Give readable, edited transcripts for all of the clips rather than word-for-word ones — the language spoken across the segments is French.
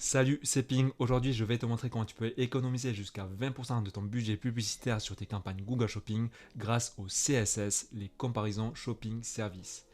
Salut, c'est Ping. Aujourd'hui, je vais te montrer comment tu peux économiser jusqu'à 20% de ton budget publicitaire sur tes campagnes Google Shopping grâce au CSS, les comparaisons shopping services.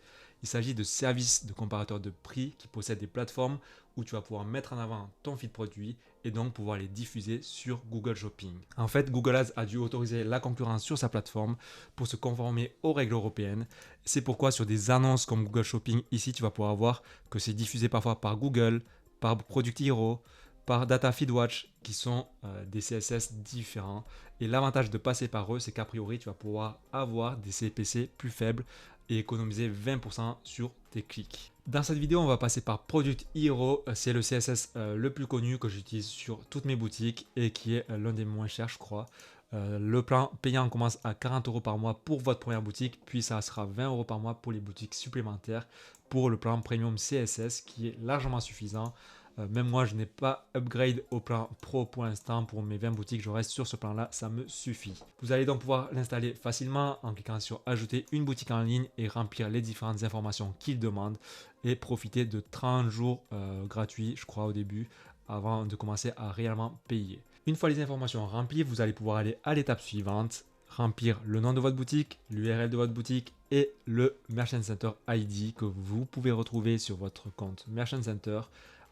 Il s'agit de services de comparateurs de prix qui possèdent des plateformes où tu vas pouvoir mettre en avant ton feed produit et donc pouvoir les diffuser sur Google Shopping. En fait, Google Ads a dû autoriser la concurrence sur sa plateforme pour se conformer aux règles européennes. C'est pourquoi sur des annonces comme Google Shopping, ici tu vas pouvoir voir que c'est diffusé parfois par Google, par Product Hero, par Data Feedwatch, qui sont des CSS différents. Et l'avantage de passer par eux, c'est qu'a priori, tu vas pouvoir avoir des CPC plus faibles et économiser 20% sur tes clics. Dans cette vidéo, on va passer par Product Hero. C'est le CSS le plus connu que j'utilise sur toutes mes boutiques et qui est l'un des moins chers, je crois. Le plan payant commence à 40 euros par mois pour votre première boutique, puis ça sera 20 euros par mois pour les boutiques supplémentaires pour le plan Premium CSS qui est largement suffisant. Même moi, je n'ai pas upgrade au plan Pro pour l'instant. Pour mes 20 boutiques, je reste sur ce plan-là, ça me suffit. Vous allez donc pouvoir l'installer facilement en cliquant sur Ajouter une boutique en ligne et remplir les différentes informations qu'il demande et profiter de 30 jours gratuits, je crois, au début, avant de commencer à réellement payer. Une fois les informations remplies, vous allez pouvoir aller à l'étape suivante, remplir le nom de votre boutique, l'URL de votre boutique et le Merchant Center ID que vous pouvez retrouver sur votre compte Merchant Center.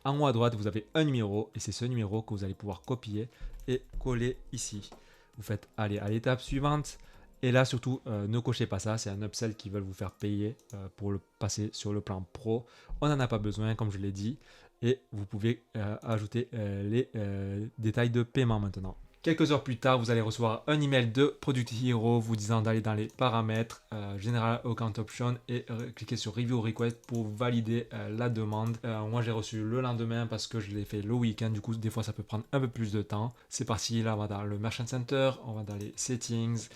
En haut à droite, vous avez un numéro et c'est ce numéro que vous allez pouvoir copier et coller ici. Vous faites aller à l'étape suivante et là surtout ne cochez pas ça, c'est un upsell qui veulent vous faire payer pour le passer sur le plan pro. On n'en a pas besoin comme je l'ai dit et vous pouvez ajouter les détails de paiement maintenant. Quelques heures plus tard, vous allez recevoir un email de Product Hero vous disant d'aller dans les paramètres General Account Option et cliquer sur Review Request pour valider la demande. Moi, j'ai reçu le lendemain parce que je l'ai fait le week-end. Du coup, des fois, ça peut prendre un peu plus de temps. C'est parti. Là, on va dans le Merchant Center, on va dans les Settings,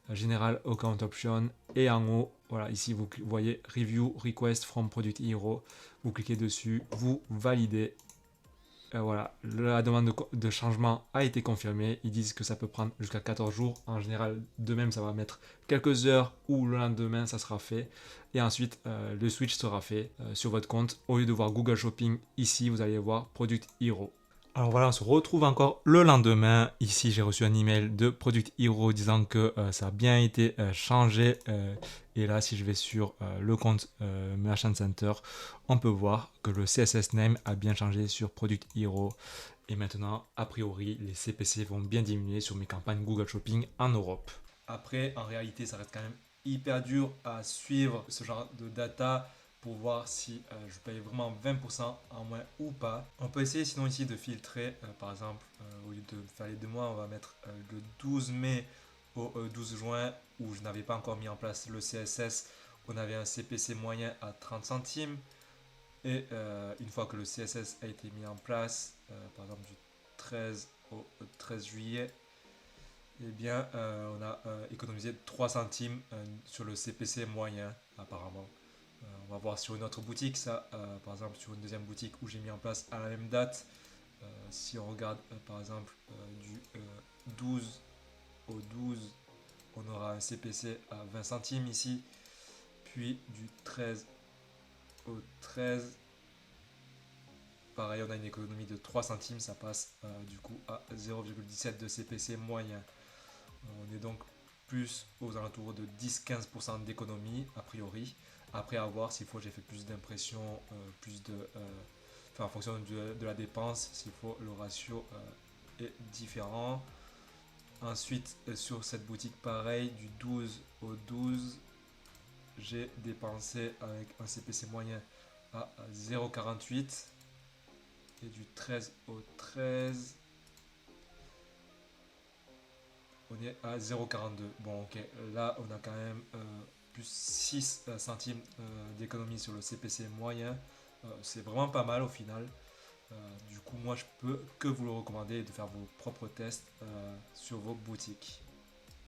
General Account Option et en haut, voilà, ici, vous voyez Review Request from Product Hero. Vous cliquez dessus, vous validez. Voilà, la demande de changement a été confirmée. Ils disent que ça peut prendre jusqu'à 14 jours. En général, de même, ça va mettre quelques heures ou le lendemain, ça sera fait. Et ensuite, le switch sera fait sur votre compte. Au lieu de voir Google Shopping, ici, vous allez voir Product Hero. Alors voilà, on se retrouve encore le lendemain. Ici, j'ai reçu un email de Product Hero disant que ça a bien été changé. Et là, si je vais sur le compte Merchant Center, on peut voir que le CSS name a bien changé sur Product Hero. Et maintenant, a priori, les CPC vont bien diminuer sur mes campagnes Google Shopping en Europe. Après, en réalité, ça reste quand même hyper dur à suivre ce genre de data pour voir si je paye vraiment 20% en moins ou pas. On peut essayer sinon ici de filtrer, par exemple, au lieu de faire les 2 mois, on va mettre le 12 mai au 12 juin où je n'avais pas encore mis en place le CSS. On avait un CPC moyen à 30 centimes. Et une fois que le CSS a été mis en place, par exemple du 13 au 13 juillet, eh bien, on a économisé 3 centimes sur le CPC moyen, apparemment. On va voir sur une autre boutique, ça, par exemple sur une deuxième boutique où j'ai mis en place à la même date. Si on regarde par exemple du 12 au 12, on aura un CPC à 20 centimes ici. Puis du 13 au 13, pareil, on a une économie de 3 centimes, ça passe du coup à 0,17 de CPC moyen. On est donc plus aux alentours de 10-15% d'économie a priori. Après, à voir s'il faut, j'ai fait plus d'impressions, plus de. Enfin, en fonction de la dépense, s'il faut, le ratio est différent. Ensuite, sur cette boutique, pareil, du 12 au 12, j'ai dépensé avec un CPC moyen à 0,48 et du 13 au 13, on est à 0,42. Bon, ok, là on a quand même plus 6 centimes d'économie sur le CPC moyen. C'est vraiment pas mal au final. Du coup, moi je peux que vous le recommander de faire vos propres tests sur vos boutiques.